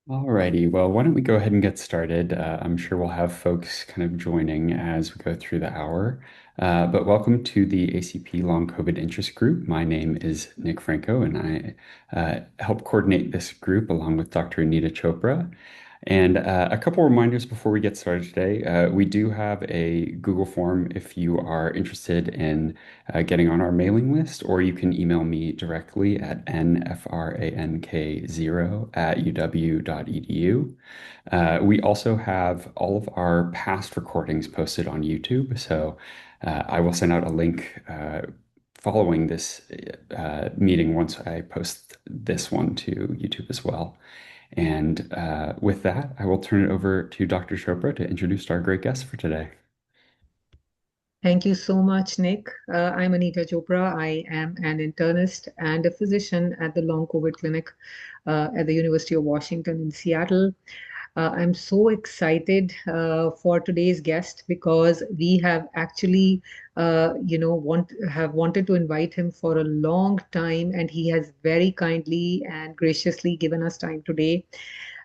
Alrighty, well, why don't we go ahead and get started? I'm sure we'll have folks kind of joining as we go through the hour. But welcome to the ACP Long COVID Interest Group. My name is Nick Franco, and I help coordinate this group along with Dr. Anita Chopra. And a couple reminders before we get started today. We do have a Google form if you are interested in getting on our mailing list, or you can email me directly at nfrank0@uw.edu. We also have all of our past recordings posted on YouTube, so I will send out a link following this meeting once I post this one to YouTube as well. And with that, I will turn it over to Dr. Chopra to introduce our great guest for today. Thank you so much, Nick. I'm Anita Chopra. I am an internist and a physician at the Long COVID Clinic at the University of Washington in Seattle. I'm so excited for today's guest because we have actually, have wanted to invite him for a long time, and he has very kindly and graciously given us time today.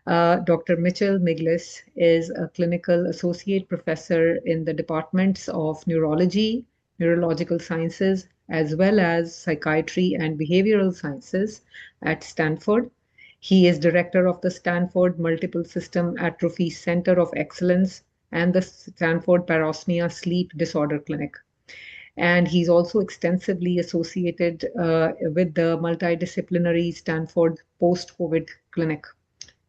Dr. Mitchell Miglis is a clinical associate professor in the departments of neurology, neurological sciences, as well as psychiatry and behavioral sciences at Stanford. He is director of the Stanford Multiple System Atrophy Center of Excellence and the Stanford Parasomnia Sleep Disorder Clinic. And he's also extensively associated with the multidisciplinary Stanford Post-COVID Clinic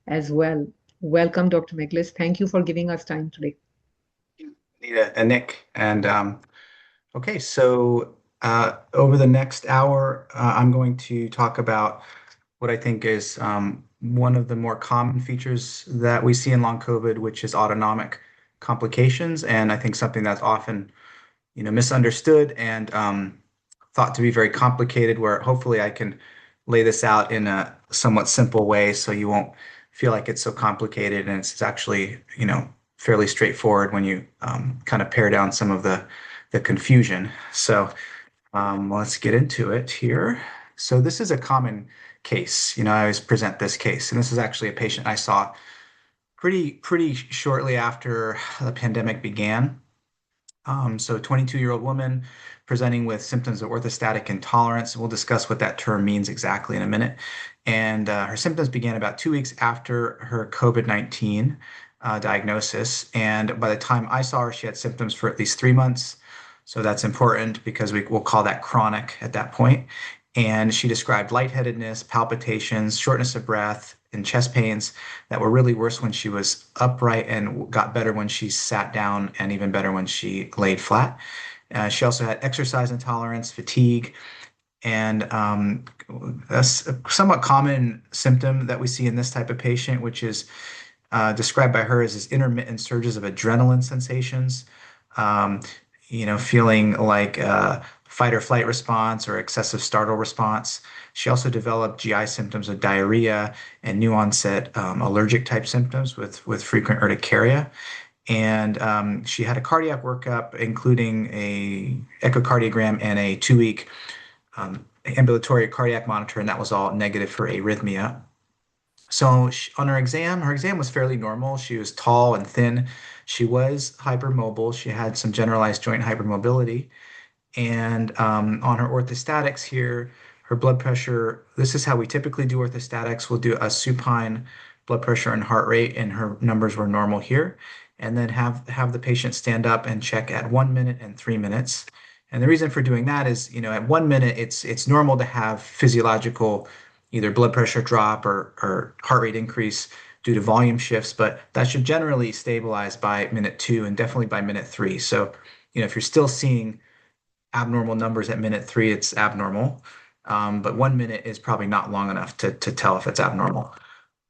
as well. Welcome, Dr. Miglis. Thank you for giving us time today. Anita and Nick. And okay, so over the next hour, I'm going to talk about what I think is one of the more common features that we see in long COVID, which is autonomic complications. And I think something that's often, misunderstood and thought to be very complicated, where hopefully I can lay this out in a somewhat simple way so you won't feel like it's so complicated, and it's actually, fairly straightforward when you kind of pare down some of the confusion. So let's get into it here. So this is a common case. I always present this case, and this is actually a patient I saw pretty shortly after the pandemic began. So a 22-year-old woman presenting with symptoms of orthostatic intolerance. We'll discuss what that term means exactly in a minute. And her symptoms began about 2 weeks after her COVID-19 diagnosis. And by the time I saw her, she had symptoms for at least 3 months. So that's important because we'll call that chronic at that point. And she described lightheadedness, palpitations, shortness of breath, and chest pains that were really worse when she was upright and got better when she sat down and even better when she laid flat. She also had exercise intolerance, fatigue, and a somewhat common symptom that we see in this type of patient, which is described by her as intermittent surges of adrenaline sensations, feeling like fight or flight response or excessive startle response. She also developed GI symptoms of diarrhea and new onset allergic type symptoms with frequent urticaria. And she had a cardiac workup, including a echocardiogram and a 2-week ambulatory cardiac monitor, and that was all negative for arrhythmia. So on her exam was fairly normal. She was tall and thin. She was hypermobile. She had some generalized joint hypermobility. And on her orthostatics here, her blood pressure, this is how we typically do orthostatics. We'll do a supine blood pressure and heart rate, and her numbers were normal here. And then have the patient stand up and check at 1 minute and 3 minutes. And the reason for doing that is, at 1 minute, it's normal to have physiological either blood pressure drop or heart rate increase due to volume shifts, but that should generally stabilize by minute 2 and definitely by minute 3. So, if you're still seeing abnormal numbers at minute 3, it's abnormal. But 1 minute is probably not long enough to tell if it's abnormal.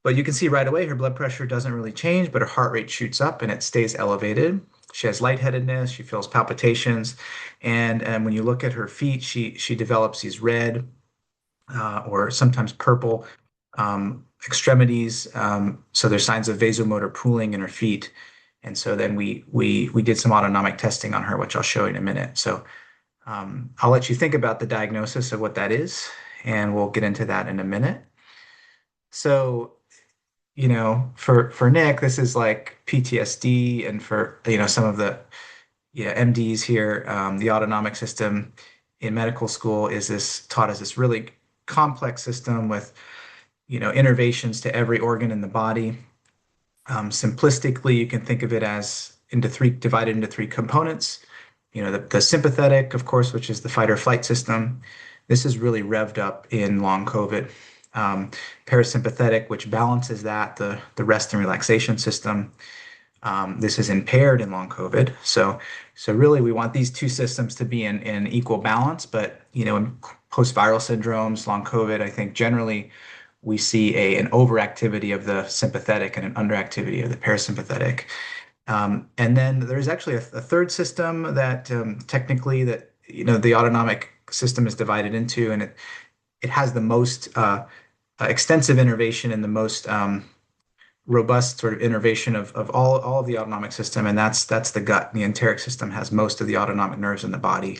But you can see right away her blood pressure doesn't really change, but her heart rate shoots up and it stays elevated. She has lightheadedness, she feels palpitations, and when you look at her feet, she develops these red or sometimes purple extremities. So there's signs of vasomotor pooling in her feet. And so then we did some autonomic testing on her, which I'll show you in a minute. So I'll let you think about the diagnosis of what that is, and we'll get into that in a minute. So, for Nick, this is like PTSD, and for some of the MDs here, the autonomic system in medical school is this taught as this really complex system with innervations to every organ in the body. Simplistically, you can think of it as divided into three components. The sympathetic, of course, which is the fight or flight system. This is really revved up in long COVID. Parasympathetic, which balances that, the rest and relaxation system. This is impaired in long COVID. So really, we want these two systems to be in equal balance. But in post-viral syndromes, long COVID, I think generally we see an overactivity of the sympathetic and an underactivity of the parasympathetic. And then there's actually a third system that technically that the autonomic system is divided into, and it has the most extensive innervation and the most robust sort of innervation of all of the autonomic system, and that's the gut. The enteric system has most of the autonomic nerves in the body.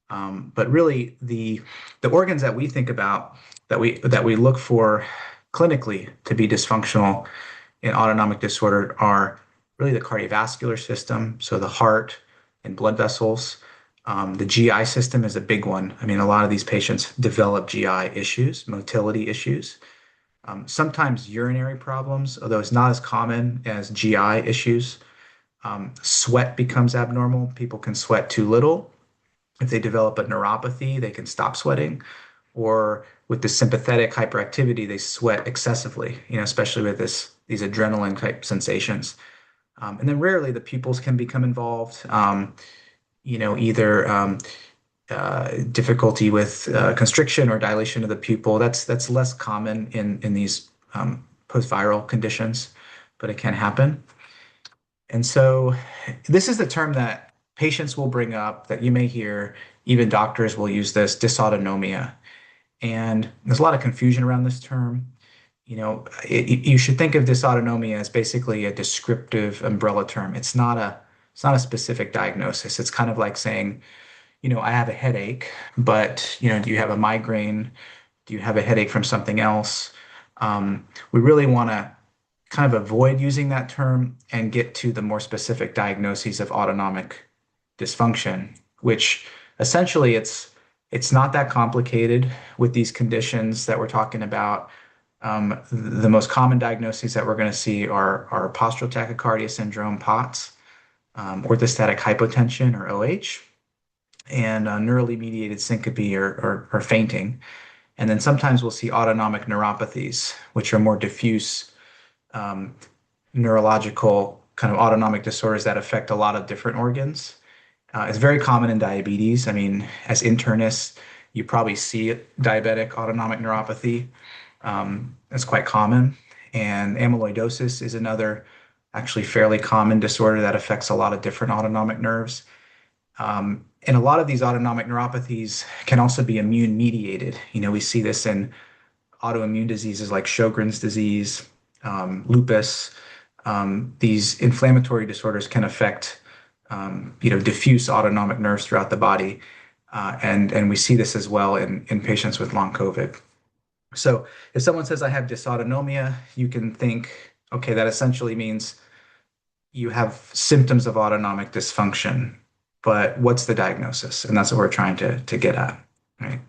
But really, the organs that we think about that we look for clinically to be dysfunctional in autonomic disorder are really the cardiovascular system, so the heart and blood vessels. The GI system is a big one. I mean, a lot of these patients develop GI issues, motility issues. Sometimes urinary problems, although it's not as common as GI issues. Sweat becomes abnormal. People can sweat too little. If they develop a neuropathy, they can stop sweating. Or with the sympathetic hyperactivity, they sweat excessively, especially with these adrenaline type sensations. And then rarely the pupils can become involved, either difficulty with constriction or dilation of the pupil. That's less common in these post-viral conditions, but it can happen. And so this is the term that patients will bring up that you may hear. Even doctors will use this, dysautonomia. And there's a lot of confusion around this term. You should think of dysautonomia as basically a descriptive umbrella term. It's not a specific diagnosis. It's kind of like saying, I have a headache, but, do you have a migraine? Do you have a headache from something else? We really want to kind of avoid using that term and get to the more specific diagnoses of autonomic dysfunction, which essentially it's not that complicated with these conditions that we're talking about. The most common diagnoses that we're going to see are postural tachycardia syndrome, POTS, orthostatic hypotension or OH, and neurally mediated syncope or fainting. And then sometimes we'll see autonomic neuropathies, which are more diffuse neurological kind of autonomic disorders that affect a lot of different organs. It's very common in diabetes. I mean, as internists, you probably see diabetic autonomic neuropathy. It's quite common. And amyloidosis is another actually fairly common disorder that affects a lot of different autonomic nerves. And a lot of these autonomic neuropathies can also be immune mediated. We see this in autoimmune diseases like Sjogren's disease, lupus. These inflammatory disorders can affect, diffuse autonomic nerves throughout the body. And we see this as well in patients with long COVID. So if someone says, I have dysautonomia, you can think, okay, that essentially means you have symptoms of autonomic dysfunction, but what's the diagnosis? And that's what we're trying to get at, right?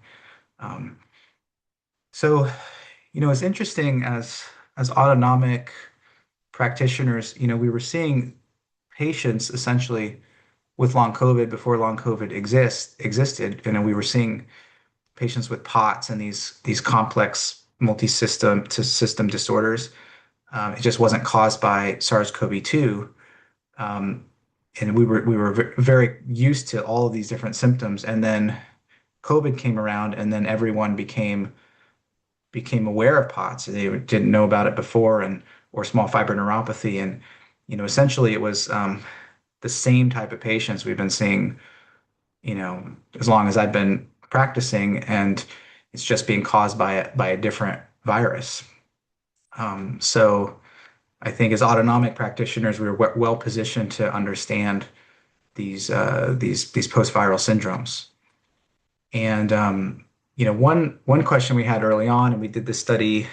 So, it's interesting as autonomic practitioners, we were seeing patients essentially with long COVID before long COVID existed. We were seeing patients with POTS and these complex multi-system to system disorders. It just wasn't caused by SARS-CoV-2. And we were very used to all of these different symptoms. And then COVID came around, and then everyone became aware of POTS. They didn't know about it before, or small fiber neuropathy. And essentially it was the same type of patients we've been seeing, as long as I've been practicing, and it's just being caused by a different virus. So I think as autonomic practitioners, we're well positioned to understand these post-viral syndromes. And one question we had early on, and we did this study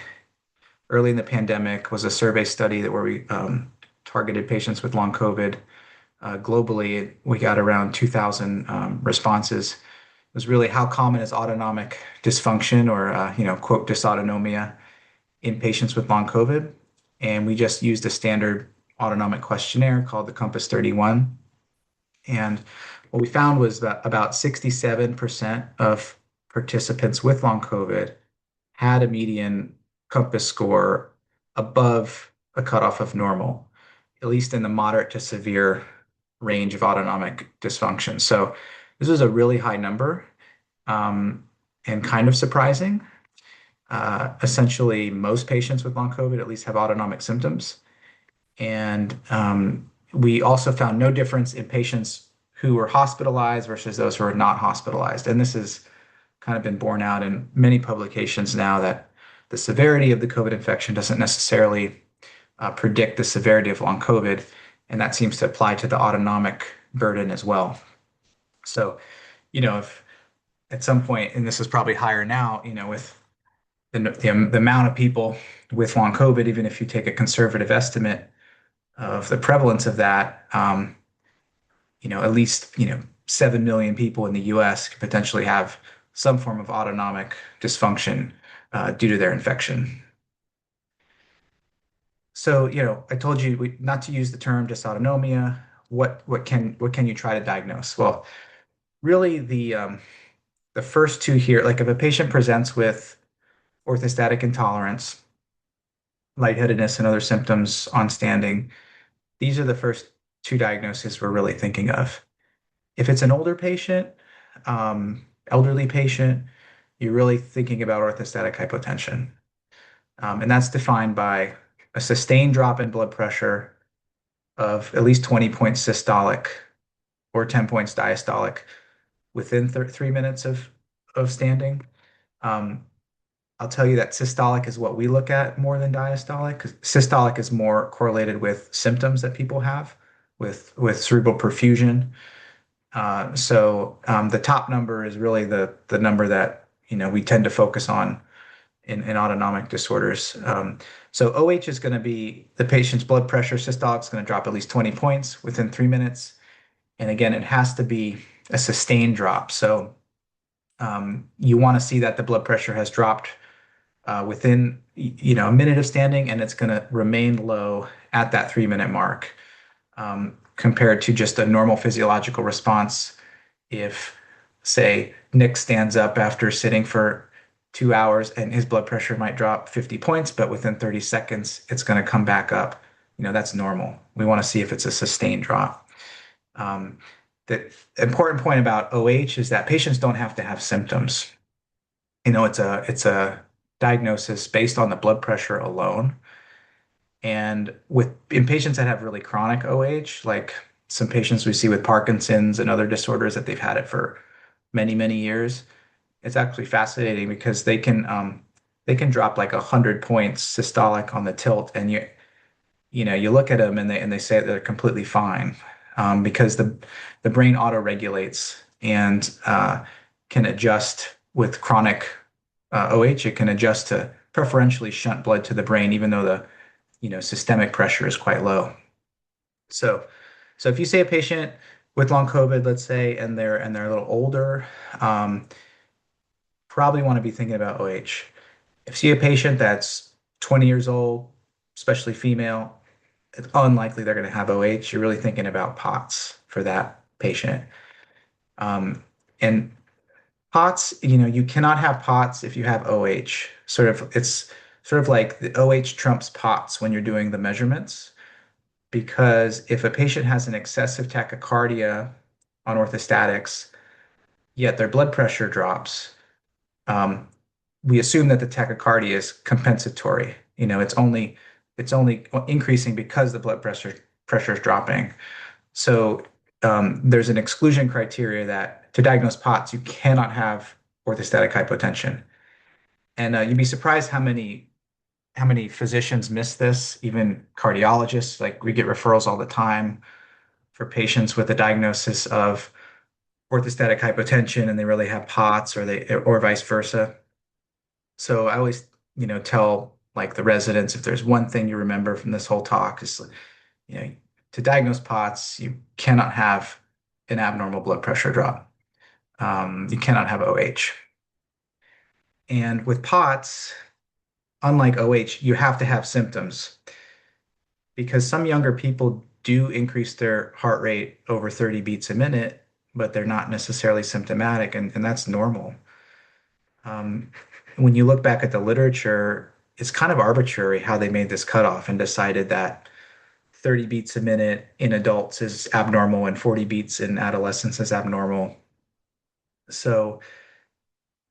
early in the pandemic was a survey study where we targeted patients with long COVID. Globally, we got around 2,000 responses. It was really how common is autonomic dysfunction or, quote, dysautonomia in patients with long COVID. And we just used a standard autonomic questionnaire called the Compass 31. And what we found was that about 67% of participants with long COVID had a median Compass score above a cutoff of normal, at least in the moderate to severe range of autonomic dysfunction. So this was a really high number, and kind of surprising. Essentially, most patients with long COVID at least have autonomic symptoms. And we also found no difference in patients who were hospitalized versus those who are not hospitalized. And this has kind of been borne out in many publications now that the severity of the COVID infection doesn't necessarily predict the severity of long COVID. And that seems to apply to the autonomic burden as well. So, if at some point, and this is probably higher now, with the amount of people with long COVID, even if you take a conservative estimate of the prevalence of that, at least 7 million people in the U.S. could potentially have some form of autonomic dysfunction due to their infection. So, I told you not to use the term dysautonomia. What can you try to diagnose? Well, really the first two here, like if a patient presents with orthostatic intolerance, lightheadedness, and other symptoms on standing, these are the first two diagnoses we're really thinking of. If it's an older patient, elderly patient, you're really thinking about orthostatic hypotension. And that's defined by a sustained drop in blood pressure of at least 20 points systolic or 10 points diastolic within 3 minutes of standing. I'll tell you that systolic is what we look at more than diastolic, because systolic is more correlated with symptoms that people have with cerebral perfusion. So the top number is really the number that we tend to focus on in autonomic disorders. So OH is going to be the patient's blood pressure. Systolic is going to drop at least 20 points within 3 minutes. And again, it has to be a sustained drop. So you want to see that the blood pressure has dropped within a minute of standing, and it's going to remain low at that 3-minute mark, compared to just a normal physiological response. If, say, Nick stands up after sitting for 2 hours and his blood pressure might drop 50 points, but within 30 seconds, it's going to come back up. That's normal. We want to see if it's a sustained drop. The important point about OH is that patients don't have to have symptoms. It's a diagnosis based on the blood pressure alone. And in patients that have really chronic OH, like some patients we see with Parkinson's and other disorders that they've had it for many, many years, it's actually fascinating because they can drop like 100 points systolic on the tilt, and you look at them and they say they're completely fine, because the brain auto-regulates and can adjust with chronic OH. It can adjust to preferentially shunt blood to the brain, even though the systemic pressure is quite low. So if you say a patient with long COVID, let's say, and they're a little older, probably want to be thinking about OH. If you see a patient that's 20 years old, especially female, it's unlikely they're going to have OH. You're really thinking about POTS for that patient. And POTS, you cannot have POTS if you have OH. It's sort of like the OH trumps POTS when you're doing the measurements, because if a patient has an excessive tachycardia on orthostatics, yet their blood pressure drops, we assume that the tachycardia is compensatory. It's only increasing because the blood pressure is dropping. So there's an exclusion criteria that to diagnose POTS, you cannot have orthostatic hypotension. And you'd be surprised how many physicians miss this, even cardiologists. Like, we get referrals all the time for patients with a diagnosis of orthostatic hypotension and they really have POTS, or vice versa. So I always, tell like the residents, if there's one thing you remember from this whole talk is, you know, to diagnose POTS, you cannot have an abnormal blood pressure drop. You cannot have OH. And with POTS, unlike OH, you have to have symptoms because some younger people do increase their heart rate over 30 beats a minute, but they're not necessarily symptomatic, and that's normal. Um, when you look back at the literature, it's kind of arbitrary how they made this cutoff and decided that 30 beats a minute in adults is abnormal and 40 beats in adolescents is abnormal. So,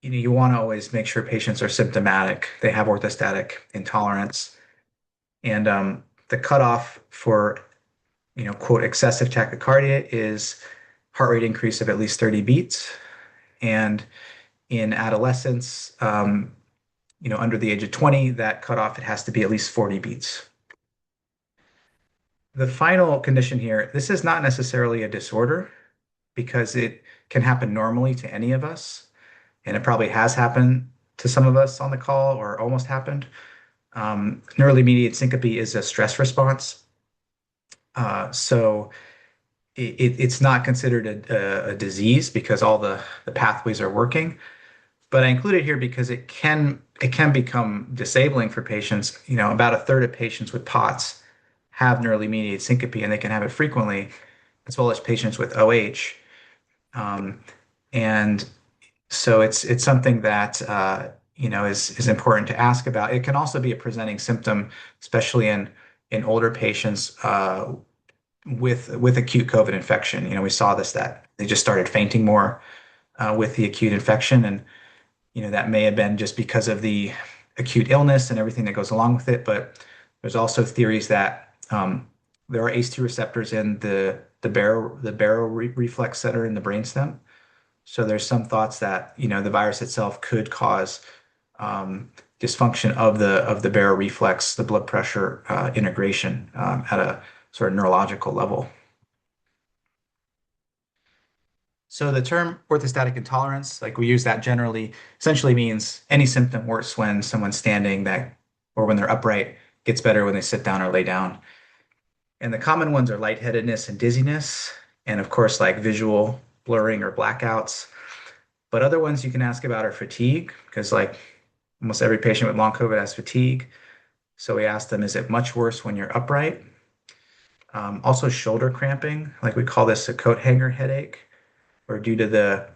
you want to always make sure patients are symptomatic, they have orthostatic intolerance, and the cutoff for, quote, excessive tachycardia is heart rate increase of at least 30 beats. And in adolescents, under the age of 20, that cutoff, it has to be at least 40 beats. The final condition here, this is not necessarily a disorder because it can happen normally to any of us, and it probably has happened to some of us on the call or almost happened. Neurally mediated syncope is a stress response. So it's not considered a disease because all the pathways are working. But I include it here because it can become disabling for patients. About a third of patients with POTS have neurally mediated syncope, and they can have it frequently, as well as patients with OH. And so it's something that is important to ask about. It can also be a presenting symptom, especially in older patients with acute COVID infection. We saw this, that they just started fainting more with the acute infection, and that may have been just because of the acute illness and everything that goes along with it. But there's also theories that there are ACE2 receptors in the reflex center in the brainstem. So there's some thoughts that the virus itself could cause dysfunction of the baroreflex, the blood pressure integration at a sort of neurological level. So the term orthostatic intolerance, like we use that generally, essentially means any symptom worse when someone's standing or when they're upright, gets better when they sit down or lay down. And the common ones are lightheadedness and dizziness, and of course, like visual blurring or blackouts. But other ones you can ask about are fatigue, because like almost every patient with long COVID has fatigue. So we asked them, is it much worse when you're upright? Also shoulder cramping, like we call this a coat hanger headache, or due to the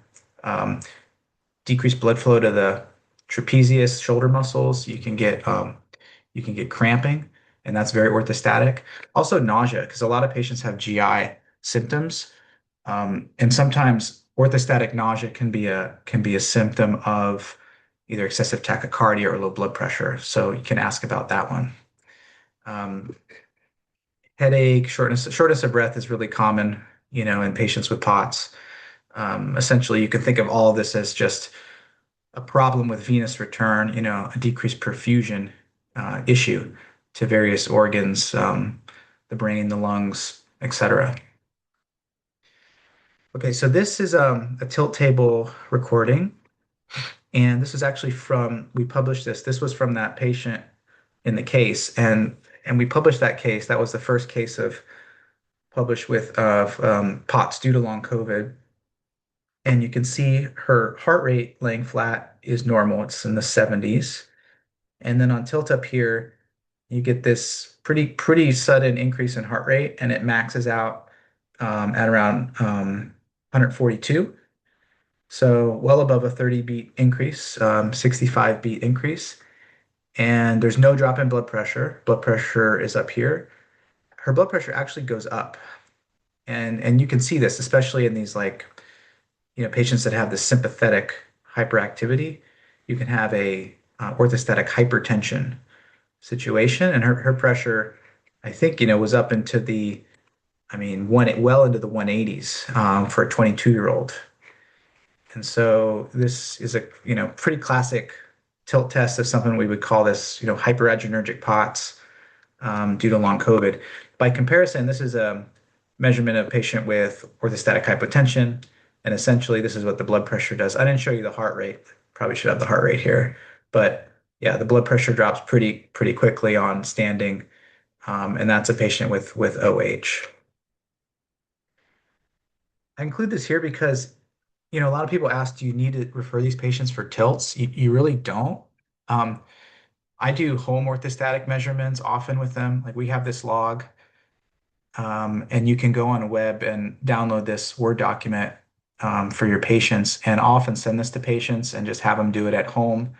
decreased blood flow to the trapezius shoulder muscles, you can get cramping, and that's very orthostatic. Also nausea, because a lot of patients have GI symptoms, and sometimes orthostatic nausea can be a symptom of either excessive tachycardia or low blood pressure. So you can ask about that one. Headache, shortness of breath is really common, in patients with POTS. Essentially, you can think of all of this as just a problem with venous return, a decreased perfusion issue to various organs, the brain, the lungs, etc. Okay, so this is a tilt table recording, and this is actually we published this. This was from that patient in the case, and we published that case. That was the first case published with POTS due to long COVID. And you can see her heart rate laying flat is normal. It's in the 70s. And then on tilt up here, you get this pretty sudden increase in heart rate, and it maxes out at around 142. So well above a 30 beat increase, 65 beat increase. And there's no drop in blood pressure. Blood pressure is up here. Her blood pressure actually goes up. And you can see this, especially in these patients that have this sympathetic hyperactivity. You can have a orthostatic hypertension situation, and her pressure, I think, was up into well into the 180s for a 22-year-old. And so this is a pretty classic tilt test of something we would call this hyperadrenergic POTS due to long COVID. By comparison, this is a measurement of a patient with orthostatic hypotension, and essentially this is what the blood pressure does. I didn't show you the heart rate. Probably should have the heart rate here, but yeah, the blood pressure drops pretty quickly on standing, and that's a patient with OH. I include this here because, a lot of people ask, do you need to refer these patients for tilts? You really don't. Um, I do home orthostatic measurements often with them. Like we have this log, and you can go on a web and download this Word document for your patients, and often send this to patients and just have them do it at home.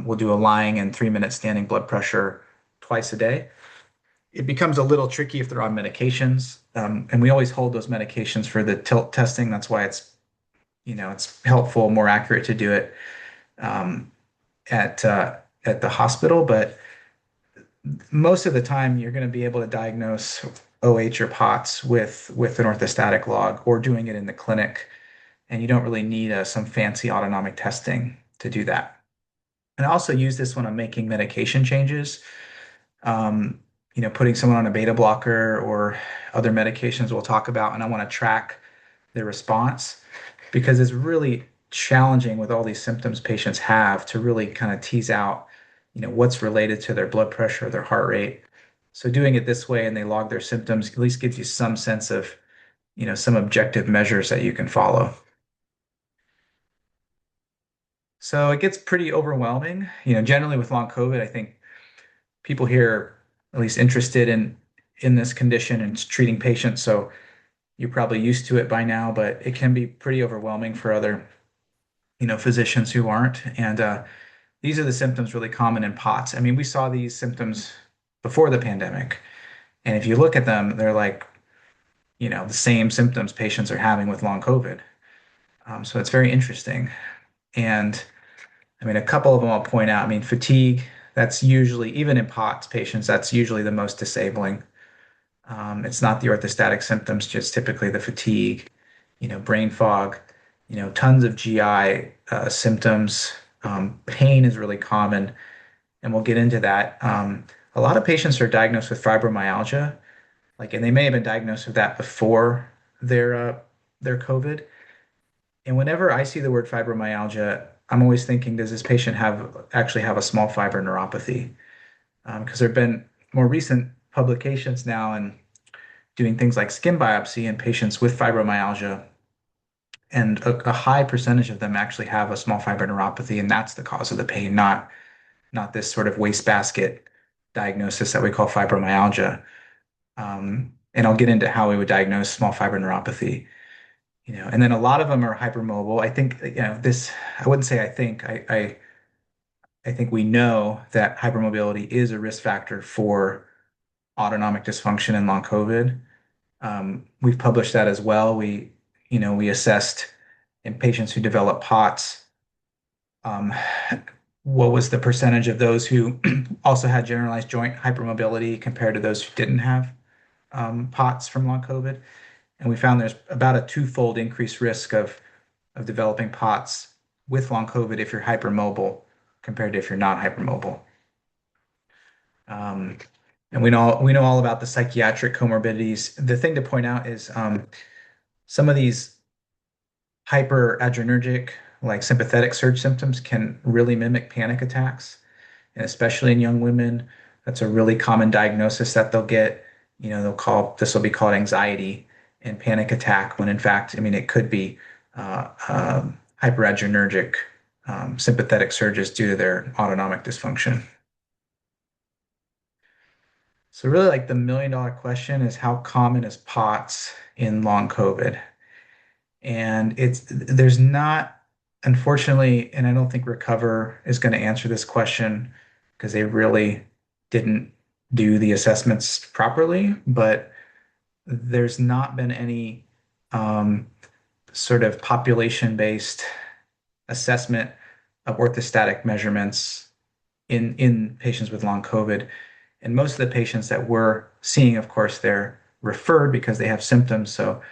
We'll do a lying and 3-minute standing blood pressure twice a day. It becomes a little tricky if they're on medications, and we always hold those medications for the tilt testing. That's why it's helpful, more accurate to do it um, at the hospital. But most of the time, you're going to be able to diagnose OH or POTS with an orthostatic log or doing it in the clinic, and you don't really need some fancy autonomic testing to do that. And I also use this when I'm making medication changes. Um, putting someone on a beta blocker or other medications we'll talk about, and I want to track their response because it's really challenging with all these symptoms patients have to really kind of tease out, what's related to their blood pressure, their heart rate. So doing it this way and they log their symptoms at least gives you some sense of, some objective measures that you can follow. So it gets pretty overwhelming. Generally with long COVID, I think people here are at least interested in this condition and treating patients. So you're probably used to it by now, but it can be pretty overwhelming for other, physicians who aren't. And these are the symptoms really common in POTS. I mean, we saw these symptoms before the pandemic. And if you look at them, they're like, the same symptoms patients are having with long COVID. So it's very interesting. And I mean, a couple of them I'll point out. I mean, fatigue, that's usually, even in POTS patients, that's usually the most disabling. It's not the orthostatic symptoms, just typically the fatigue, brain fog, tons of GI symptoms. Pain is really common, and we'll get into that. A lot of patients are diagnosed with fibromyalgia, and they may have been diagnosed with that before their COVID. And whenever I see the word fibromyalgia, I'm always thinking, does this patient actually have a small fiber neuropathy? Because there have been more recent publications now and doing things like skin biopsy in patients with fibromyalgia, and a high percentage of them actually have a small fiber neuropathy, and that's the cause of the pain, not this sort of wastebasket diagnosis that we call fibromyalgia. And I'll get into how we would diagnose small fiber neuropathy. And then a lot of them are hypermobile. I think, this, I wouldn't say I think, I think we know that hypermobility is a risk factor for autonomic dysfunction in long COVID. We've published that as well. We assessed in patients who develop POTS, um, what was the percentage of those who also had generalized joint hypermobility compared to those who didn't have POTS from long COVID. And we found there's about a twofold increased risk of developing POTS with long COVID if you're hypermobile compared to if you're not hypermobile. Um, and we know all about the psychiatric comorbidities. The thing to point out is some of these hyperadrenergic, like sympathetic surge symptoms, can really mimic panic attacks, and especially in young women, that's a really common diagnosis that they'll get. This will be called anxiety and panic attack, when in fact, I mean, it could be hyperadrenergic sympathetic surges due to their autonomic dysfunction. So really, like, the million-dollar question is, how common is POTS in long COVID? And there's not, unfortunately, and I don't think Recover is going to answer this question because they really didn't do the assessments properly, but there's not been any sort of population-based assessment of orthostatic measurements in patients with long COVID. And most of the patients that we're seeing, of course, they're referred because they have symptoms. So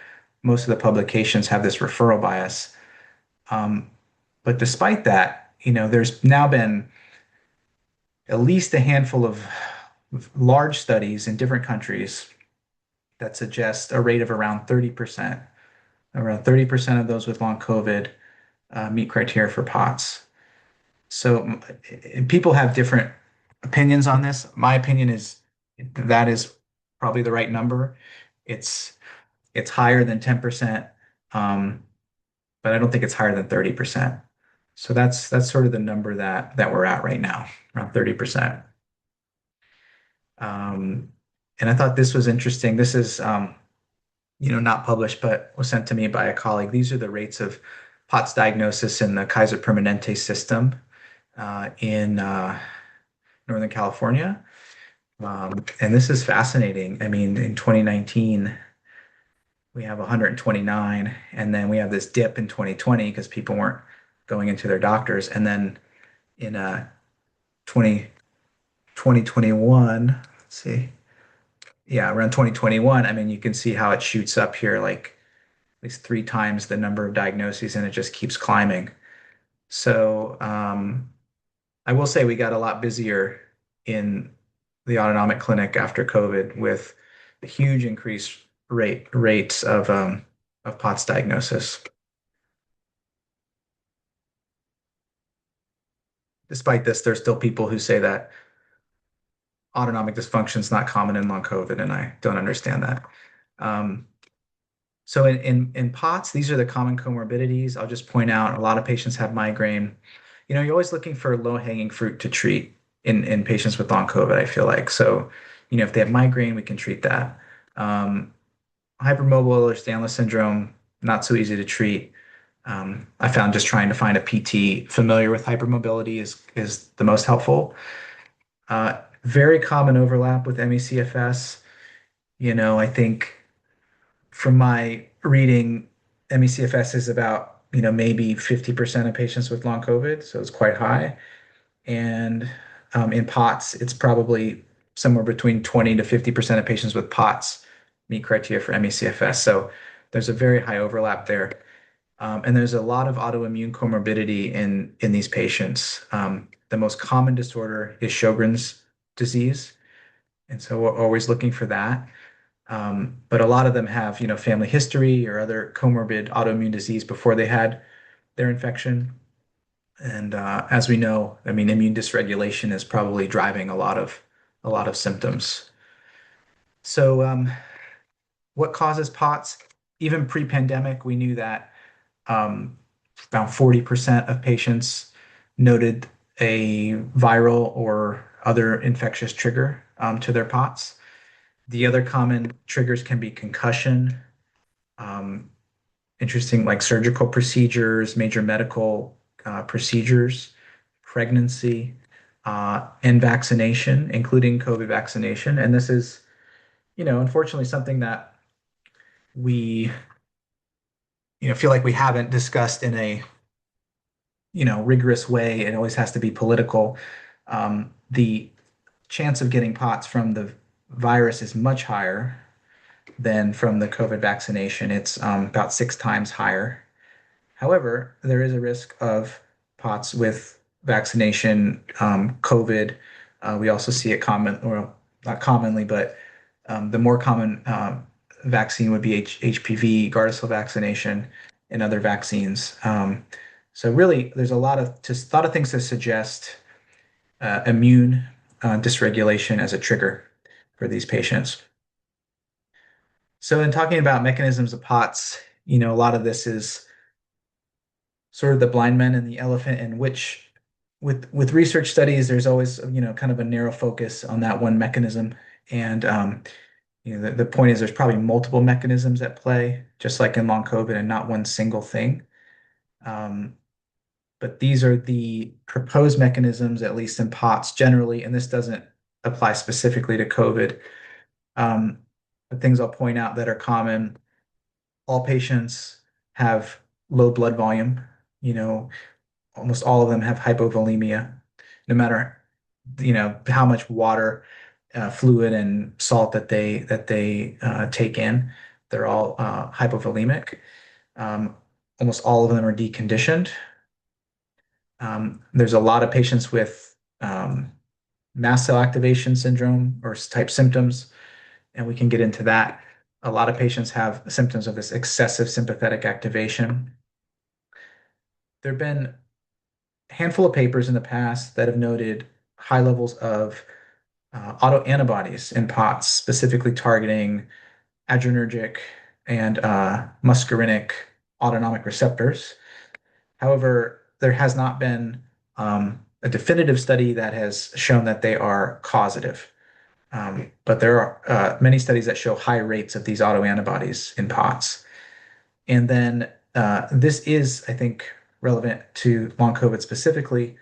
most of the publications have this referral bias. But despite that, there's now been at least a handful of large studies in different countries that suggest a rate of around 30%. Around 30% of those with long COVID meet criteria for POTS. So people have different opinions on this. My opinion is that is probably the right number. It's it's higher than 10%, um, but I don't think it's higher than 30%. So that's sort of the number that we're at right now, around 30%. Um, and I thought this was interesting. This is not published, but was sent to me by a colleague. These are the rates of POTS diagnosis in the Kaiser Permanente system in Northern California. And this is fascinating. I mean, in 2019, we have 129, and then we have this dip in 2020 because people weren't going into their doctors. And then in 2021, let's see, yeah, around 2021, I mean, you can see how it shoots up here, like at least three times the number of diagnoses, and it just keeps climbing. So I will say we got a lot busier in the autonomic clinic after COVID with a huge increase rates of POTS diagnosis. Despite this, there's still people who say that autonomic dysfunction is not common in long COVID, and I don't understand that. Um, so in POTS, these are the common comorbidities. I'll just point out a lot of patients have migraine. You're always looking for low-hanging fruit to treat in patients with long COVID, I feel like. So, if they have migraine, we can treat that. Um, Hypermobile or Stanley syndrome, not so easy to treat. I found just trying to find a PT familiar with hypermobility is the most helpful. Very common overlap with ME/CFS. I think from my reading, ME/CFS is about, maybe 50% of patients with long COVID, so it's quite high. And in POTS, it's probably somewhere between 20 to 50% of patients with POTS meet criteria for ME/CFS. So there's a very high overlap there. And there's a lot of autoimmune comorbidity in these patients. The most common disorder is Sjogren's disease. And so we're always looking for that. But a lot of them have, family history or other comorbid autoimmune disease before they had their infection. And as we know, I mean, immune dysregulation is probably driving a lot of symptoms. So, what causes POTS? Even pre-pandemic, we knew that around 40% of patients noted a viral or other infectious trigger to their POTS. The other common triggers can be concussion, um, interesting like surgical procedures, major medical procedures, pregnancy, and vaccination, including COVID vaccination. And this is, unfortunately something that we, feel like we haven't discussed in a, rigorous way. It always has to be political. The chance of getting POTS from the virus is much higher than from the COVID vaccination. It's about 6 times higher. However, there is a risk of POTS with vaccination, COVID. We also see it common, or not commonly, but the more common vaccine would be HPV, Gardasil vaccination, and other vaccines. So really, there's a lot of things to suggest immune dysregulation as a trigger for these patients. So in talking about mechanisms of POTS, a lot of this is sort of the blind man and the elephant, and which with research studies, there's always, kind of a narrow focus on that one mechanism. And the point is there's probably multiple mechanisms at play, just like in long COVID, and not one single thing. Um, but these are the proposed mechanisms, at least in POTS generally, and this doesn't apply specifically to COVID. The things I'll point out that are common: all patients have low blood volume. Almost all of them have hypovolemia, no matter how much water, fluid, and salt that they take in. They're all hypovolemic. Almost all of them are deconditioned. There's a lot of patients with mast cell activation syndrome or type symptoms, and we can get into that. A lot of patients have symptoms of this excessive sympathetic activation. There have been handful of papers in the past that have noted high levels of autoantibodies in POTS, specifically targeting adrenergic and muscarinic autonomic receptors. However, there has not been a definitive study that has shown that they are causative. But there are many studies that show high rates of these autoantibodies in POTS. And then this is, I think, relevant to long COVID specifically.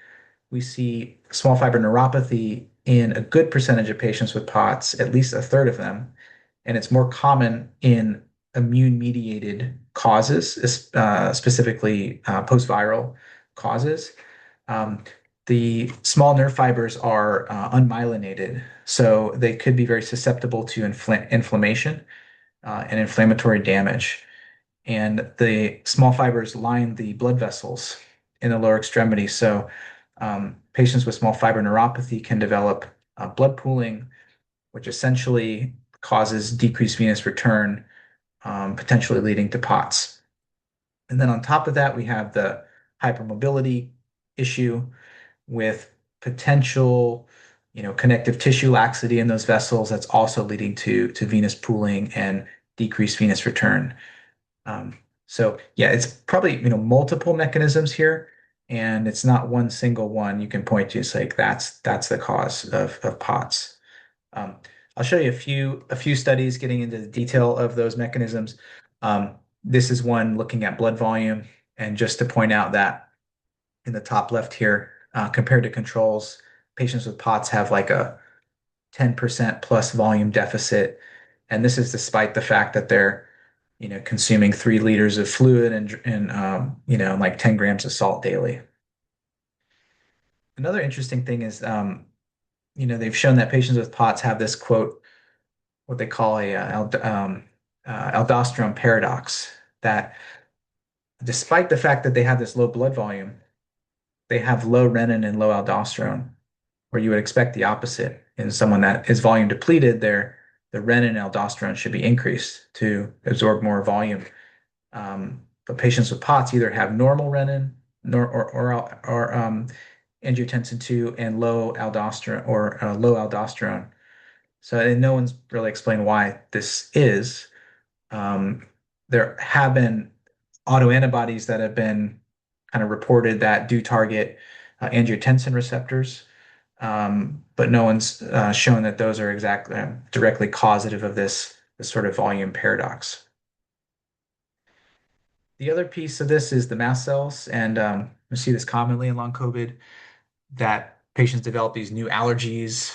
We see small fiber neuropathy in a good percentage of patients with POTS, at least a third of them. And it's more common in immune-mediated causes, specifically post-viral causes. Um, the small nerve fibers are unmyelinated, so they could be very susceptible to inflammation and inflammatory damage. And the small fibers line the blood vessels in the lower extremity. So patients with small fiber neuropathy can develop blood pooling, which essentially causes decreased venous return, potentially leading to POTS. And then on top of that, we have the hypermobility issue with potential, connective tissue laxity in those vessels. That's also leading to venous pooling and decreased venous return. So yeah, it's probably, multiple mechanisms here, and it's not one single one you can point to. It's like that's the cause of POTS. Um, I'll show you a few studies getting into the detail of those mechanisms. This is one looking at blood volume, and just to point out that in the top left here, compared to controls, patients with POTS have like a 10% plus volume deficit, and this is despite the fact that they're consuming 3 liters of fluid and like 10 grams of salt daily. Another interesting thing is, they've shown that patients with POTS have this quote, what they call a aldosterone paradox, that despite the fact that they have this low blood volume, they have low renin and low aldosterone, where you would expect the opposite. In someone that is volume depleted, the renin and aldosterone should be increased to absorb more volume. But patients with POTS either have normal renin or angiotensin 2 and low aldosterone or low aldosterone. So and no one's really explained why this is. There have been autoantibodies that have been kind of reported that do target angiotensin receptors, but no one's shown that those are directly causative of this sort of volume paradox. The other piece of this is the mast cells, and we see this commonly in long COVID, that patients develop these new allergies.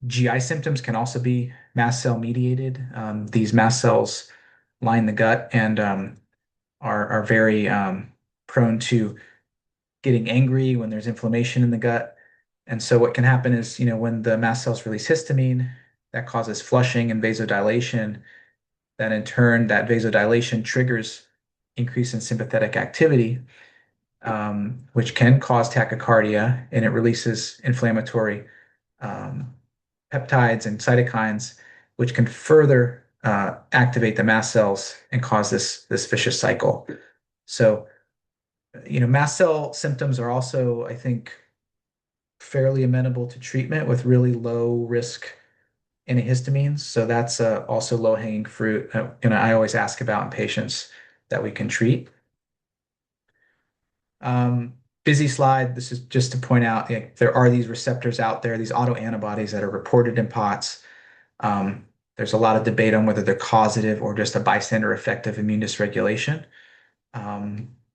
GI symptoms can also be mast cell mediated. These mast cells line the gut and are very prone to getting angry when there's inflammation in the gut. And so what can happen is, when the mast cells release histamine, that causes flushing and vasodilation. Then in turn, that vasodilation triggers increase in sympathetic activity, which can cause tachycardia, and it releases inflammatory peptides and cytokines, which can further activate the mast cells and cause this vicious cycle. So, mast cell symptoms are also, I think, fairly amenable to treatment with really low risk antihistamines. So that's also low-hanging fruit. I always ask about in patients that we can treat. Busy slide. This is just to point out there are these receptors out there, these autoantibodies that are reported in POTS. There's a lot of debate on whether they're causative or just a bystander effect of immune dysregulation,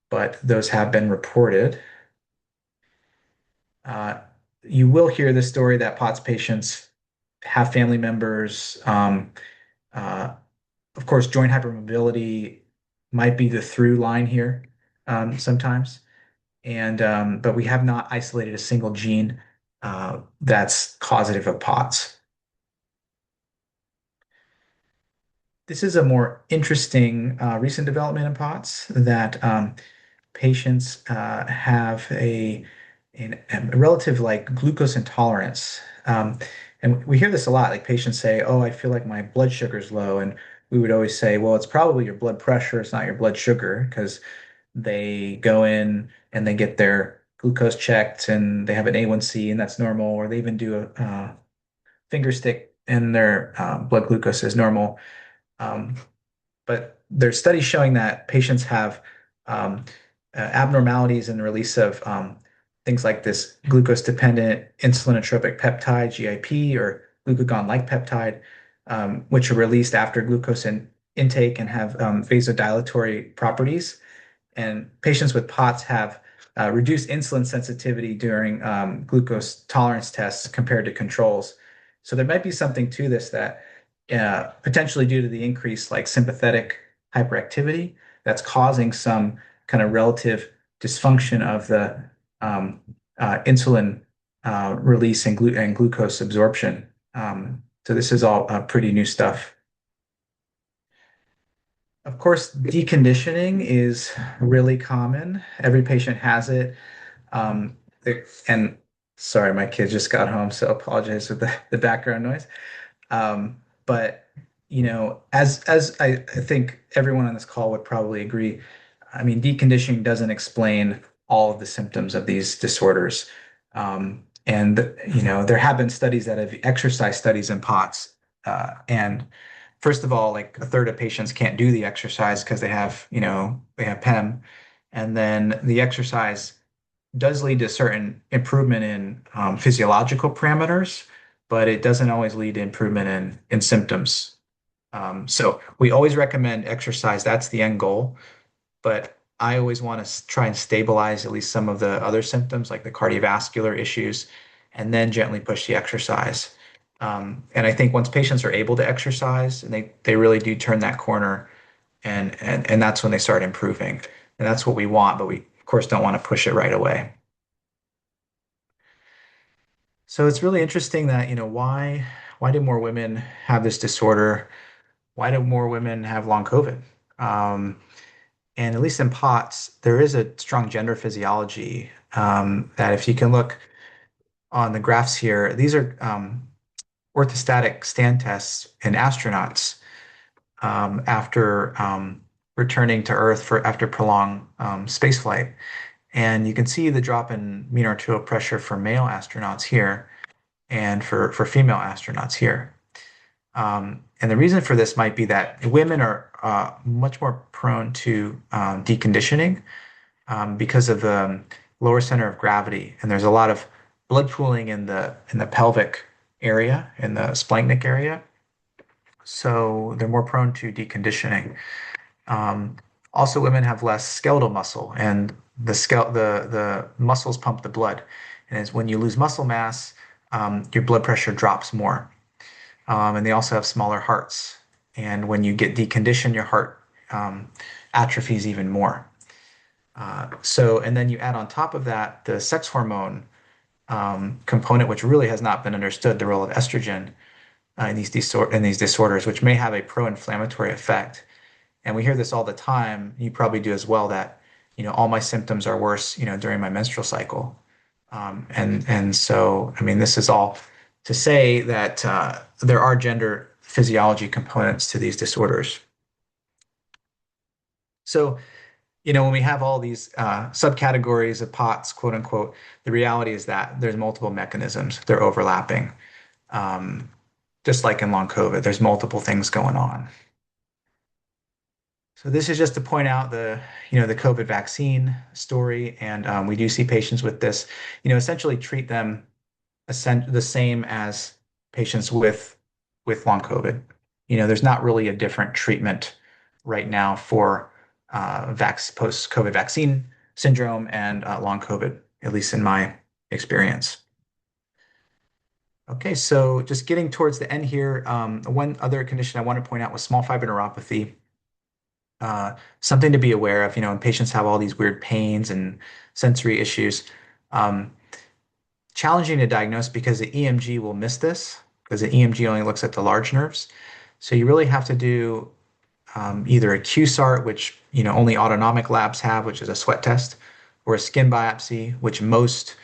but those have been reported. You will hear this story that POTS patients have family members. Of course, joint hypermobility might be the through line here sometimes. But we have not isolated a single gene that's causative of POTS. This is a more interesting recent development in POTS, that patients have a relative like glucose intolerance. And we hear this a lot, like patients say, oh, I feel like my blood sugar is low. And we would always say, well, it's probably your blood pressure, it's not your blood sugar, because they go in and they get their glucose checked and they have an A1C and that's normal, or they even do a finger stick and their blood glucose is normal. Um, but there's studies showing that patients have um, abnormalities in the release of things like this glucose-dependent insulinotropic peptide, GIP, or glucagon-like peptide, which are released after glucose intake and have vasodilatory properties. And patients with POTS have reduced insulin sensitivity during glucose tolerance tests compared to controls. So there might be something to this that potentially due to the increased like sympathetic hyperactivity that's causing some kind of relative dysfunction of the insulin release and glucose absorption. So this is all pretty new stuff. Of course, deconditioning is really common. Every patient has it. And sorry, my kid just got home, so apologize for the background noise. But as I think everyone on this call would probably agree, I mean, deconditioning doesn't explain all of the symptoms of these disorders. And there have been studies that have exercise studies in POTS. And first of all, like a third of patients can't do the exercise because they have PEM. And then the exercise does lead to certain improvement in physiological parameters, but it doesn't always lead to improvement in symptoms. So we always recommend exercise. That's the end goal. But I always want to try and stabilize at least some of the other symptoms, like the cardiovascular issues, and then gently push the exercise. And I think once patients are able to exercise, and they really do turn that corner, and that's when they start improving. And that's what we want, but we, of course, don't want to push it right away. So it's really interesting that, why do more women have this disorder? Why do more women have long COVID? And at least in POTS, there is a strong gender physiology that if you can look on the graphs here, these are orthostatic stand tests in astronauts after returning to Earth after prolonged spaceflight. And you can see the drop in mean arterial pressure for male astronauts here and for female astronauts here. And the reason for this might be that women are much more prone to deconditioning because of the lower center of gravity, and there's a lot of blood pooling in the pelvic area, in the splanchnic area. So they're more prone to deconditioning. Also, women have less skeletal muscle, and the muscles pump the blood. And as when you lose muscle mass, your blood pressure drops more. And they also have smaller hearts. And when you get deconditioned, your heart atrophies even more. And then you add on top of that the sex hormone component, which really has not been understood, the role of estrogen in these disorders, which may have a pro-inflammatory effect. And we hear this all the time. You probably do as well, that all my symptoms are worse during my menstrual cycle. And so, I mean, this is all to say that there are gender physiology components to these disorders. So, when we have all these subcategories of POTS, quote unquote, the reality is that there's multiple mechanisms. They're overlapping. Just like in long COVID, there's multiple things going on. So this is just to point out the COVID vaccine story, and we do see patients with this, essentially treat them the same as patients with long COVID. There's not really a different treatment right now for post-COVID vaccine syndrome and long COVID, at least in my experience. Okay, so just getting towards the end here, one other condition I want to point out was small fiber neuropathy. Something to be aware of, when patients have all these weird pains and sensory issues. Challenging to diagnose because the EMG will miss this, because the EMG only looks at the large nerves. So you really have to do either a QSART, which only autonomic labs have, which is a sweat test, or a skin biopsy, which most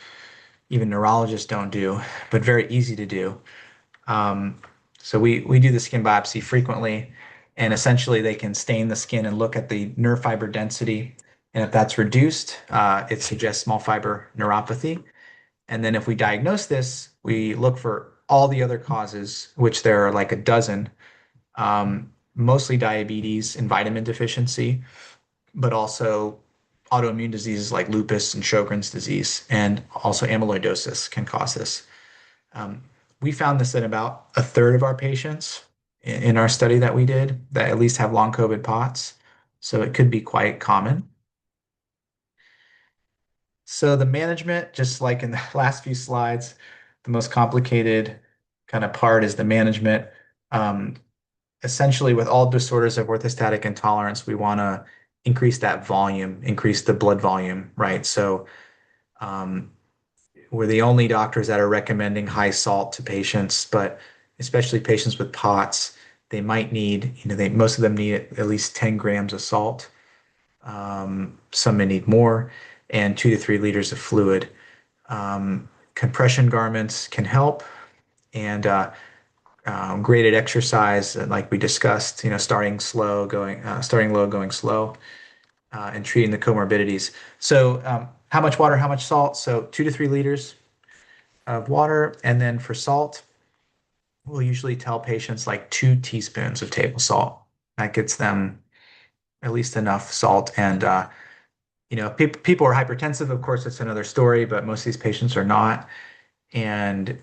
even neurologists don't do, but very easy to do. So we do the skin biopsy frequently, and essentially they can stain the skin and look at the nerve fiber density And if that's reduced, it suggests small fiber neuropathy. And then if we diagnose this, we look for all the other causes, which there are like a dozen, mostly diabetes and vitamin deficiency, but also autoimmune diseases like lupus and Sjogren's disease, and also amyloidosis can cause this. Um, we found this in about a third of our patients in our study that we did that at least have long COVID POTS. So it could be quite common. So the management, just like in the last few slides, the most complicated kind of part is the management. Um, Essentially, with all disorders of orthostatic intolerance, we want to increase that volume, increase the blood volume, right? So um, we're the only doctors that are recommending high salt to patients, but especially patients with POTS, they might need, most of them need at least 10 grams of salt. Some may need more, and 2 to 3 liters of fluid. Compression garments can help, and graded exercise, like we discussed, starting low, going slow, and treating the comorbidities. So, how much water, how much salt? So, 2 to 3 liters of water, and then for salt, we'll usually tell patients like 2 teaspoons of table salt. That gets them at least enough salt. And people are hypertensive. Of course, it's another story, but most of these patients are not. And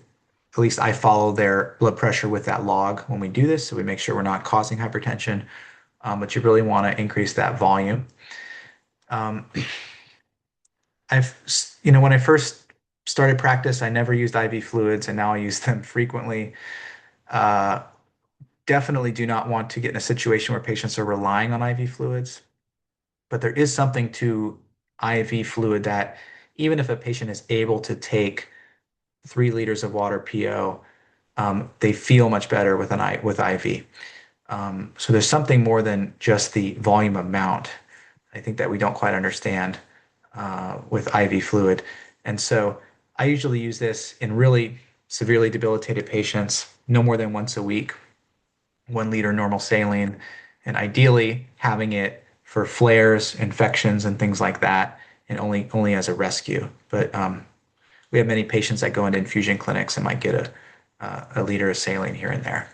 at least I follow their blood pressure with that log when we do this, so we make sure we're not causing hypertension. But you really want to increase that volume. Um, when I first started practice, I never used IV fluids, and now I use them frequently. Uh, Definitely do not want to get in a situation where patients are relying on IV fluids, but there is something to IV fluid that even if a patient is able to take 3 liters of water PO, they feel much better with IV. So there's something more than just the volume amount. I think that we don't quite understand with IV fluid. And so I usually use this in really severely debilitated patients, no more than once a week, 1 liter normal saline, and ideally having it for flares, infections, and things like that, and only as a rescue. But we have many patients that go into infusion clinics and might get a liter of saline here and there.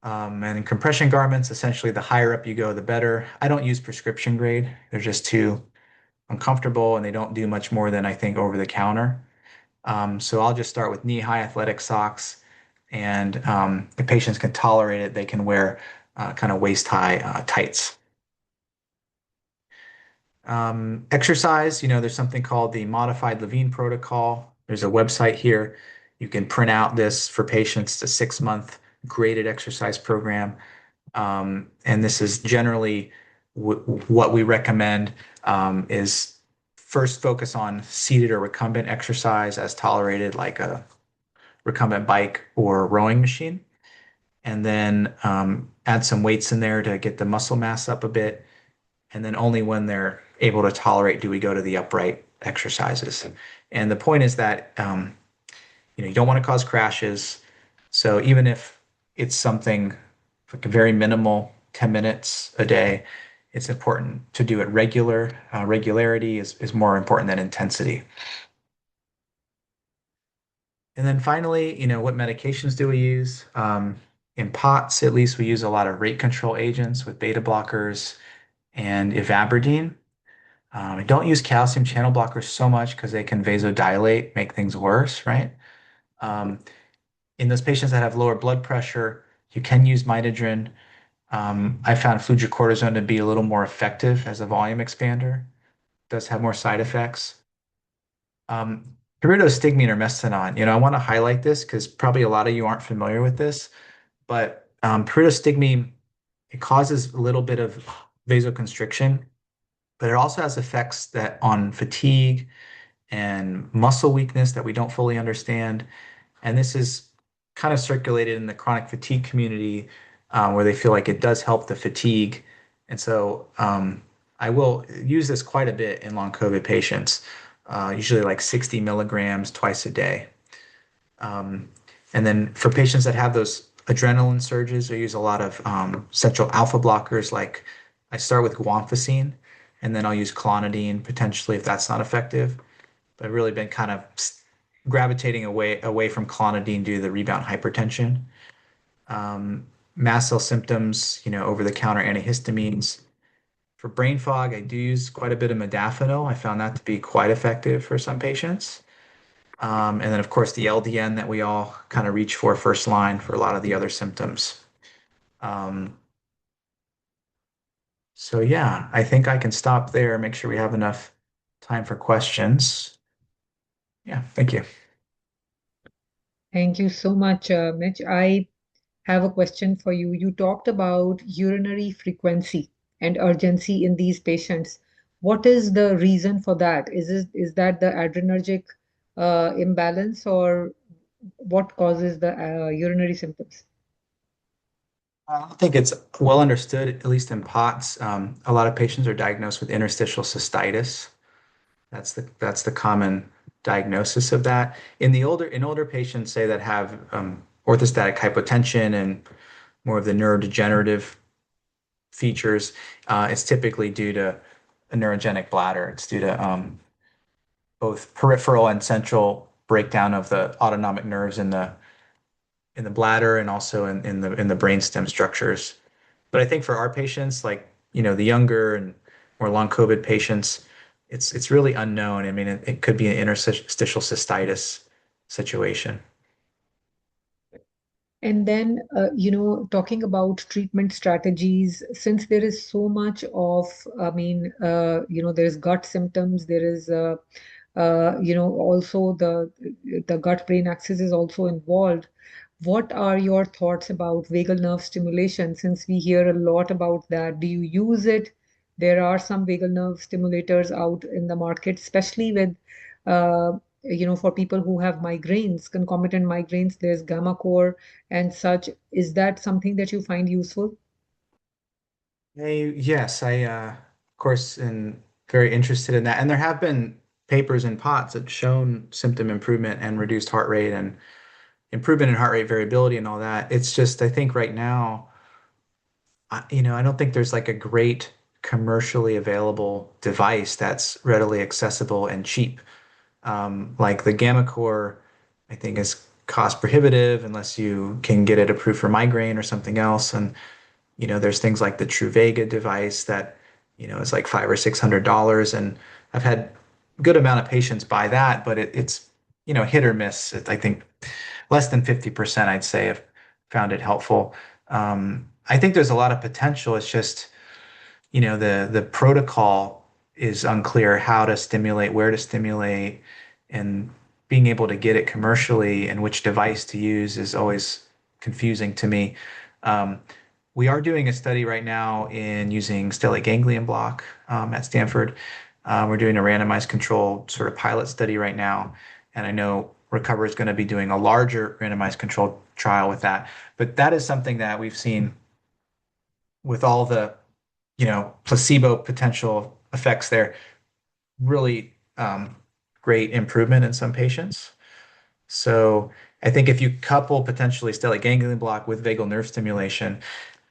And in compression garments, essentially the higher up you go, the better. I don't use prescription grade. They're just too uncomfortable and they don't do much more than I think over the counter. So I'll just start with knee-high athletic socks, and if patients can tolerate it, they can wear kind of waist-high tights. Exercise, there's something called the Modified Levine Protocol. There's a website here. You can print out this for patients, a 6-month graded exercise program. And this is generally what we recommend is first focus on seated or recumbent exercise as tolerated, like a recumbent bike or rowing machine. And then add some weights in there to get the muscle mass up a bit. And then only when they're able to tolerate do we go to the upright exercises. And the point is that you don't want to cause crashes. So even if it's something like a very minimal 10 minutes a day, it's important to do it regular. Regularity is more important than intensity. And then finally, what medications do we use? In POTS, at least, we use a lot of rate control agents with beta blockers and ivabradine. I don't use calcium channel blockers so much because they can vasodilate, make things worse, right? Um, in those patients that have lower blood pressure, you can use midodrine. I found fludrocortisone to be a little more effective as a volume expander. It does have more side effects. Pyridostigmine or mestinon, I want to highlight this because probably a lot of you aren't familiar with this, but pyridostigmine, it causes a little bit of vasoconstriction, but it also has effects that on fatigue and muscle weakness that we don't fully understand. And this is kind of circulated in the chronic fatigue community where they feel like it does help the fatigue. And so I will use this quite a bit in long COVID patients, usually like 60 milligrams twice a day. And then for patients that have those adrenaline surges, I use a lot of central alpha blockers. Like I start with guanfacine, and then I'll use clonidine potentially if that's not effective. But I've really been kind of gravitating away from clonidine due to the rebound hypertension. Um, Mast cell symptoms, over-the-counter antihistamines. For brain fog, I do use quite a bit of modafinil. I found that to be quite effective for some patients. And then, of course, the LDN that we all kind of reach for first line for a lot of the other symptoms. Um, so, yeah, I think I can stop there, make sure we have enough time for questions. Yeah, thank you. Thank you so much, Mitch. I have a question for you. You talked about urinary frequency and urgency in these patients. What is the reason for that? Is that the adrenergic imbalance, or what causes the urinary symptoms? I think it's well understood, at least in POTS. A lot of patients are diagnosed with interstitial cystitis. That's the common diagnosis of that. In older patients, say that have orthostatic hypotension and more of the neurodegenerative features, it's typically due to a neurogenic bladder. It's due to both peripheral and central breakdown of the autonomic nerves in the bladder and also in the brainstem structures. But I think for our patients, like, the younger and more long COVID patients, it's really unknown. I mean, it could be an interstitial cystitis situation. And then, talking about treatment strategies, since there is so much of, there's gut symptoms, there is, also the gut-brain axis is also involved. What are your thoughts about vagal nerve stimulation? Since we hear a lot about that, do you use it? There are some vagal nerve stimulators out in the market, especially with, for people who have migraines, concomitant migraines. There's gamma core and such. Is that something that you find useful? Yes, I of course am very interested in that. And there have been papers in POTS that shown symptom improvement and reduced heart rate and improvement in heart rate variability and all that. It's just, I think right now, I don't think there's like a great commercially available device that's readily accessible and cheap. Like the Gamma Core, I think is cost prohibitive unless you can get it approved for migraine or something else. And there's things like the Truvaga device that is like $500 or $600, and I've had good amount of patients buy that, but it's hit or miss. I think less than 50%, I'd say, have found it helpful. I think there's a lot of potential. It's just the protocol is unclear how to stimulate, where to stimulate, and being able to get it commercially and which device to use is always confusing to me. Um, we are doing a study right now in using stellate ganglion block at Stanford. We're doing a randomized control sort of pilot study right now, and I know Recover is going to be doing a larger randomized control trial with that. But that is something that we've seen with all the placebo potential effects there, really great improvement in some patients. So I think if you couple potentially stellate ganglion block with vagal nerve stimulation,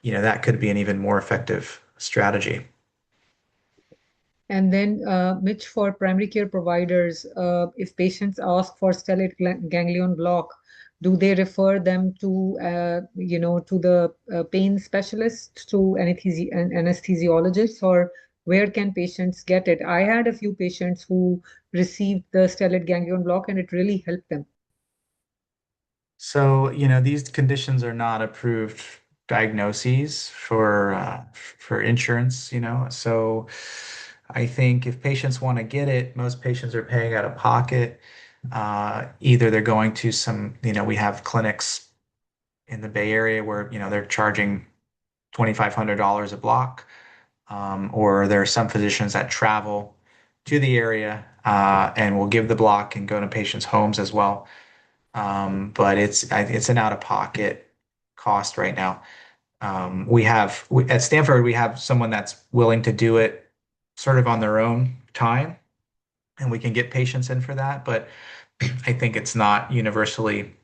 that could be an even more effective strategy. And then, Mitch, for primary care providers, if patients ask for stellate ganglion block, do they refer them to, to the pain specialist, to an anesthesiologist, or where can patients get it? I had a few patients who received the stellate ganglion block, and it really helped them. So, these conditions are not approved diagnoses for insurance, So I think if patients want to get it, most patients are paying out of pocket. Either they're going to some, we have clinics in the Bay Area where, they're charging $2,500 a block, or there are some physicians that travel to the area and will give the block and go to patients' homes as well. But it's an out-of-pocket cost right now. At Stanford, we have someone that's willing to do it sort of on their own time, and we can get patients in for that. But I think it's not universally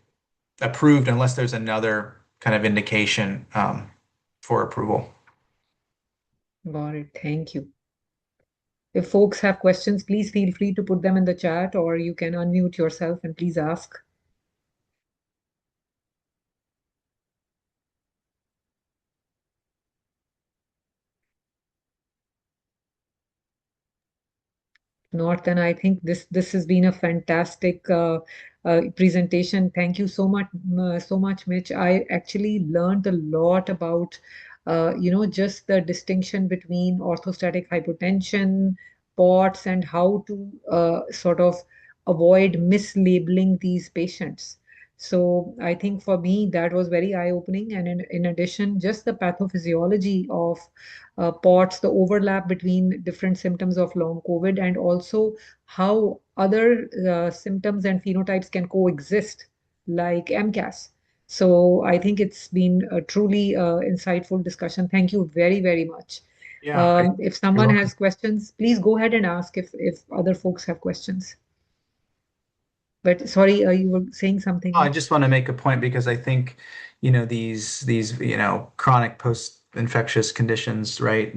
approved unless there's another kind of indication for approval. Got it. Thank you. If folks have questions, please feel free to put them in the chat, or you can unmute yourself and please ask. Not, then I think this has been a fantastic presentation. Thank you so much, Mitch. I actually learned a lot about just the distinction between orthostatic hypotension, POTS, and how to sort of avoid mislabeling these patients. So I think for me that was very eye-opening. And in addition, just the pathophysiology of POTS, the overlap between different symptoms of long COVID, and also how other symptoms and phenotypes can coexist, like MCAS. So I think it's been a truly insightful discussion. Thank you very, very much. Yeah, If you're someone welcome. has questions, please go ahead and ask if other folks have questions. But sorry, you were saying something, I Mitch. just want to make a point because I think, these chronic post-infectious conditions, right?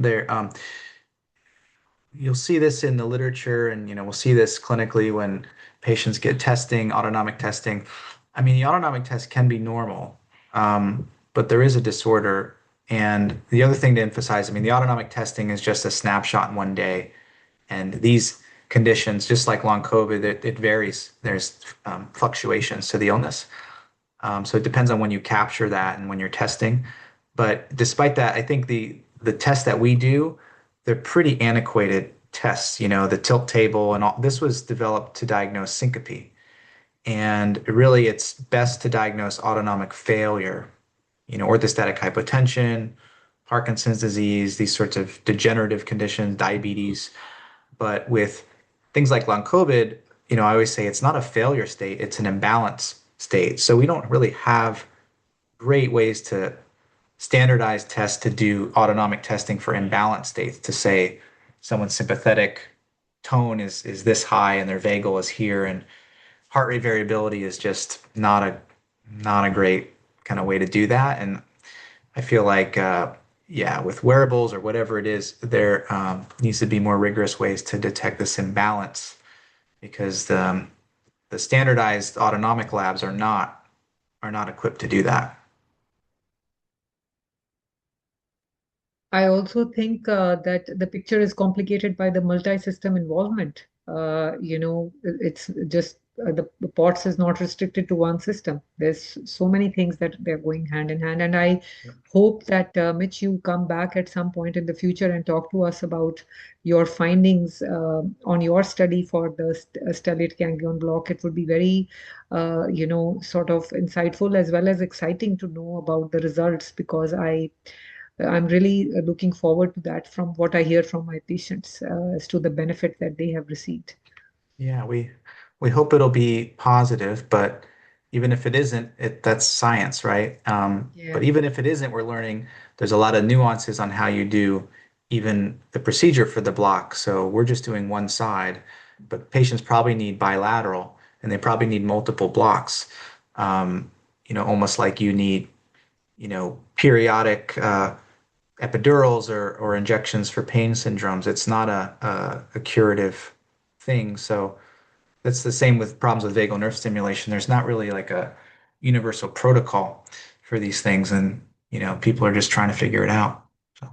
You'll see this in the literature, and we'll see this clinically when patients get testing, autonomic testing. I mean, the autonomic test can be normal, but there is a disorder. And the other thing to emphasize, I mean, the autonomic testing is just a snapshot in one day. And these conditions, just like long COVID, it varies. There's fluctuations to the illness. So it depends on when you capture that and when you're testing. But despite that, I think the tests that we do, they're pretty antiquated tests. The tilt table and all this was developed to diagnose syncope. And really, it's best to diagnose autonomic failure, orthostatic hypotension, Parkinson's disease, these sorts of degenerative conditions, diabetes. But with things like long COVID, I always say it's not a failure state, it's an imbalance state. So we don't really have great ways to standardize tests to do autonomic testing for imbalance states to say someone's sympathetic tone is this high and their vagal is here and heart rate variability is just not a great kind of way to do that. And I feel like yeah, with wearables or whatever it is, there needs to be more rigorous ways to detect this imbalance because the standardized autonomic labs are not equipped to do that. I also think that the picture is complicated by the multi-system involvement. It's just the POTS is not restricted to one system. There's so many things that they're going hand in hand. And I Yep. hope that, Mitch, you come back at some point in the future and talk to us about your findings on your study for the stellate ganglion block. It would be very, sort of insightful as well as exciting to know about the results because I'm really looking forward to that from what I hear from my patients as to the benefit that they have received. Yeah, we hope it'll be positive, but even if it isn't, that's science, right? But Yeah. even if it isn't, we're learning there's a lot of nuances on how you do even the procedure for the block. So we're just doing one side, but patients probably need bilateral, and they probably need multiple blocks. Almost like you need, periodic epidurals or injections for pain syndromes. It's not a curative thing. So that's the same with problems with vagal nerve stimulation. There's not really like a universal protocol for these things, and people are just trying to figure it out. So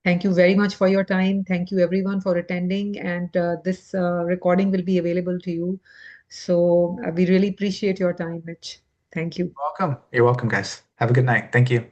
Thank you very much for your time. Thank you everyone for attending. And this recording will be available to you. So we really appreciate your time, Mitch. Thank you. welcome. You're welcome, guys. Have a good night. Thank you.